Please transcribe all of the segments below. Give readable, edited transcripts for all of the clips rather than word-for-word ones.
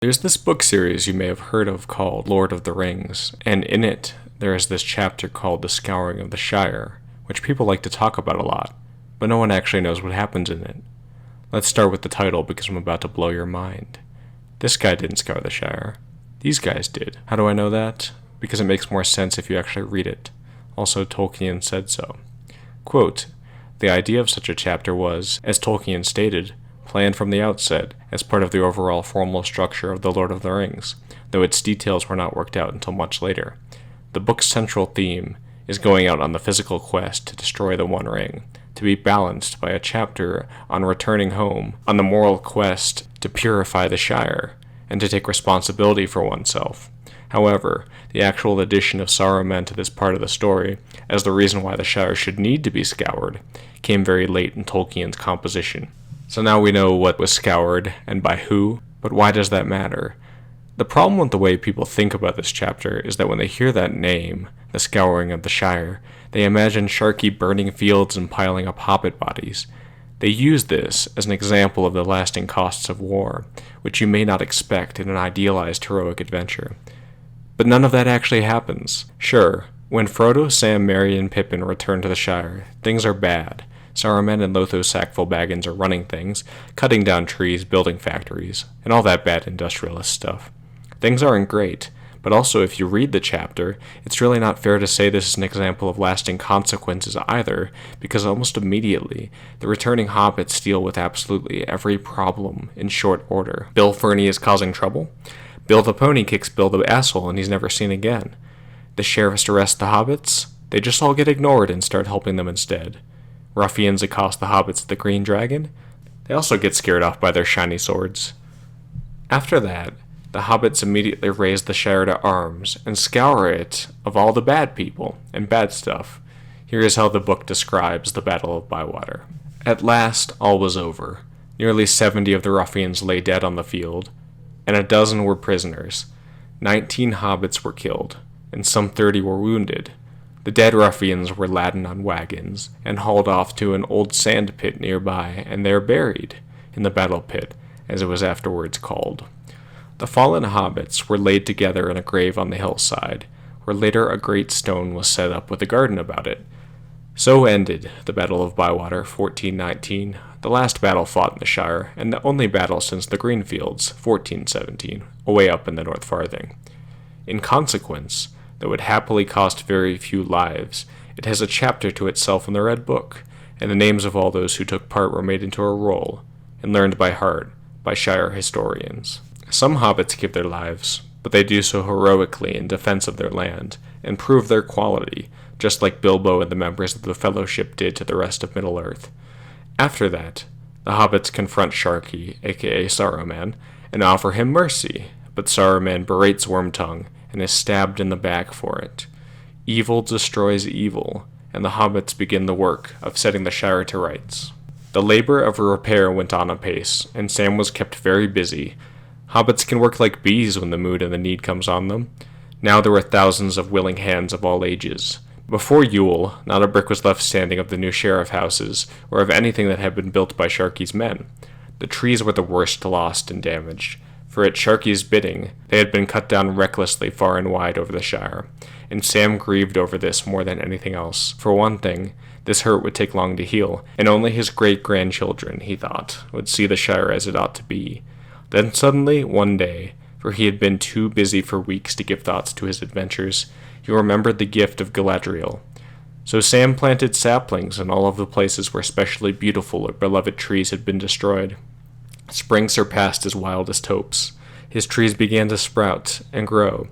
There's this book series you may have heard of called Lord of the Rings, and in it, there is this chapter called The Scouring of the Shire, which people like to talk about a lot, but no one actually knows what happens in it. Let's start with the title because I'm about to blow your mind. This guy didn't scour the Shire. These guys did. How do I know that? Because it makes more sense if you actually read it. Also, Tolkien said so. Quote, "The idea of such a chapter was, as Tolkien stated, planned from the outset as part of the overall formal structure of The Lord of the Rings, though its details were not worked out until much later. The book's central theme is going out on the physical quest to destroy the One Ring, to be balanced by a chapter on returning home, on the moral quest to purify the Shire, and to take responsibility for oneself. However, the actual addition of Saruman to this part of the story, as the reason why the Shire should need to be scoured, came very late in Tolkien's composition. So now we know what was scoured and by who, but why does that matter? The problem with the way people think about this chapter is that when they hear that name, the Scouring of the Shire, they imagine Sharky burning fields and piling up hobbit bodies. They use this as an example of the lasting costs of war, which you may not expect in an idealized heroic adventure. But none of that actually happens. Sure, when Frodo, Sam, Merry, and Pippin return to the Shire, things are bad. Saruman and Lotho Sackful-Baggins are running things, cutting down trees, building factories, and all that bad industrialist stuff. Things aren't great, but also if you read the chapter, it's really not fair to say this is an example of lasting consequences either, because almost immediately, the returning hobbits deal with absolutely every problem in short order. Bill Ferny is causing trouble. Bill the Pony kicks Bill the asshole and he's never seen again. The sheriffs arrest the hobbits. They just all get ignored and start helping them instead. Ruffians accost the hobbits at the Green Dragon. They also get scared off by their shiny swords. After that, the hobbits immediately raise the Shire to arms and scour it of all the bad people and bad stuff. Here is how the book describes the Battle of Bywater. At last, all was over. Nearly 70 of the ruffians lay dead on the field, and a dozen were prisoners. 19 hobbits were killed, and some 30 were wounded. The dead ruffians were laden on wagons and hauled off to an old sand pit nearby, and there buried, in the battle pit, as it was afterwards called. The fallen hobbits were laid together in a grave on the hillside, where later a great stone was set up with a garden about it. So ended the Battle of Bywater, 1419, the last battle fought in the Shire, and the only battle since the Greenfields, 1417, away up in the North Farthing. In consequence, though it happily cost very few lives, it has a chapter to itself in the Red Book, and the names of all those who took part were made into a roll, and learned by heart by Shire historians. Some hobbits give their lives, but they do so heroically in defense of their land, and prove their quality, just like Bilbo and the members of the Fellowship did to the rest of Middle-earth. After that, the hobbits confront Sharky, aka Saruman, and offer him mercy, but Saruman berates Wormtongue, and is stabbed in the back for it. Evil destroys evil, and the hobbits begin the work of setting the Shire to rights. The labor of repair went on apace, and Sam was kept very busy. Hobbits can work like bees when the mood and the need comes on them. Now there were thousands of willing hands of all ages. Before Yule, not a brick was left standing of the new sheriff houses, or of anything that had been built by Sharky's men. The trees were the worst lost and damaged, for at Sharky's bidding, they had been cut down recklessly far and wide over the Shire, and Sam grieved over this more than anything else. For one thing, this hurt would take long to heal, and only his great-grandchildren, he thought, would see the Shire as it ought to be. Then suddenly, one day, for he had been too busy for weeks to give thoughts to his adventures, he remembered the gift of Galadriel. So Sam planted saplings in all of the places where specially beautiful or beloved trees had been destroyed. Spring surpassed his wildest hopes. His trees began to sprout and grow,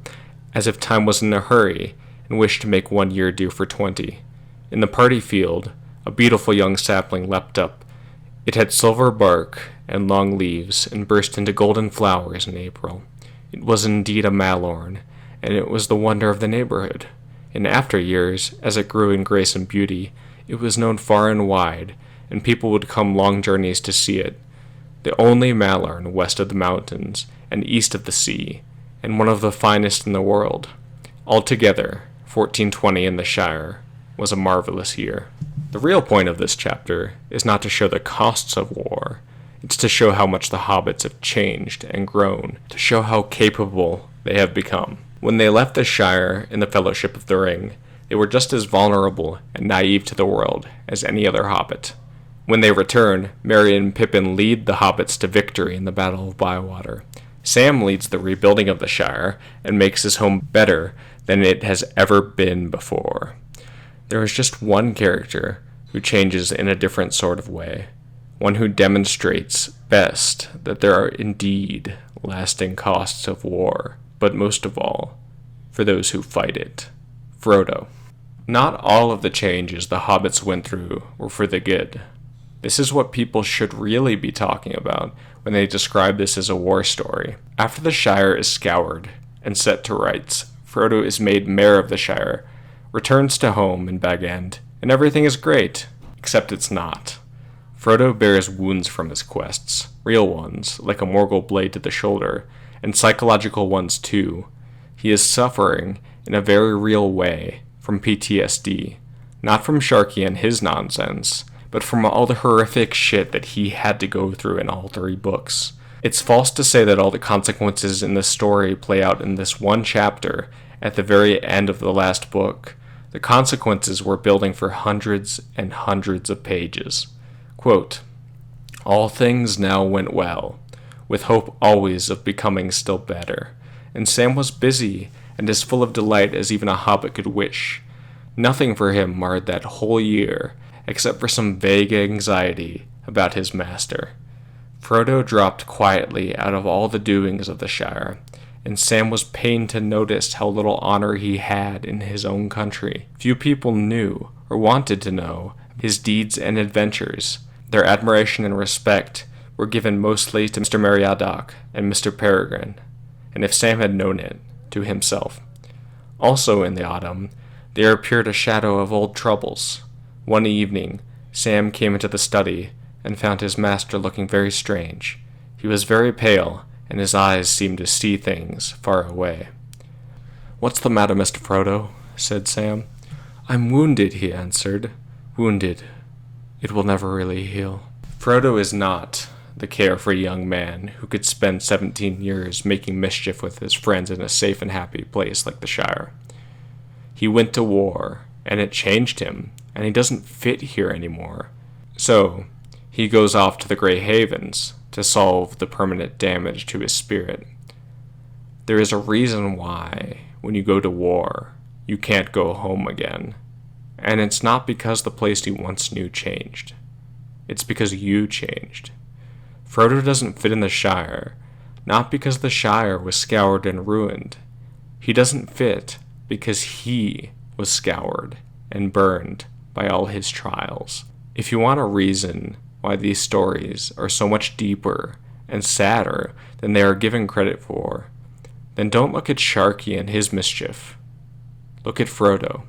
as if time was in a hurry, and wished to make 1 year do for 20. In the party field, a beautiful young sapling leapt up. It had silver bark and long leaves, and burst into golden flowers in April. It was indeed a malorn, and it was the wonder of the neighborhood. In after years, as it grew in grace and beauty, it was known far and wide, and people would come long journeys to see it. The only malorn west of the mountains and east of the sea, and one of the finest in the world. Altogether, 1420 in the Shire was a marvelous year. The real point of this chapter is not to show the costs of war. It's to show how much the hobbits have changed and grown, to show how capable they have become. When they left the Shire in the Fellowship of the Ring, they were just as vulnerable and naive to the world as any other hobbit. When they return, Merry and Pippin lead the hobbits to victory in the Battle of Bywater. Sam leads the rebuilding of the Shire and makes his home better than it has ever been before. There is just one character who changes in a different sort of way, one who demonstrates best that there are indeed lasting costs of war, but most of all, for those who fight it. Frodo. Not all of the changes the hobbits went through were for the good. This is what people should really be talking about when they describe this as a war story. After the Shire is scoured and set to rights, Frodo is made mayor of the Shire, returns to home in Bag End, and everything is great, except it's not. Frodo bears wounds from his quests, real ones, like a Morgul blade to the shoulder, and psychological ones too. He is suffering in a very real way from PTSD, not from Sharky and his nonsense, but from all the horrific shit that he had to go through in all 3 books. It's false to say that all the consequences in this story play out in this one chapter at the very end of the last book. The consequences were building for hundreds and hundreds of pages. Quote, "All things now went well, with hope always of becoming still better, and Sam was busy and as full of delight as even a hobbit could wish. Nothing for him marred that whole year, except for some vague anxiety about his master. Frodo dropped quietly out of all the doings of the Shire, and Sam was pained to notice how little honor he had in his own country. Few people knew, or wanted to know, his deeds and adventures. Their admiration and respect were given mostly to Mr. Meriadoc and Mr. Peregrine, and if Sam had known it, to himself. Also in the autumn, there appeared a shadow of old troubles. One evening, Sam came into the study and found his master looking very strange. He was very pale, and his eyes seemed to see things far away. "What's the matter, Mr. Frodo?" said Sam. "I'm wounded," he answered. "Wounded. It will never really heal." Frodo is not the carefree young man who could spend 17 years making mischief with his friends in a safe and happy place like the Shire. He went to war, and it changed him, and he doesn't fit here anymore. So, he goes off to the Grey Havens to solve the permanent damage to his spirit. There is a reason why, when you go to war, you can't go home again. And it's not because the place you once knew changed. It's because you changed. Frodo doesn't fit in the Shire, not because the Shire was scoured and ruined. He doesn't fit because he was scoured and burned by all his trials. If you want a reason why these stories are so much deeper and sadder than they are given credit for, then don't look at Sharky and his mischief. Look at Frodo.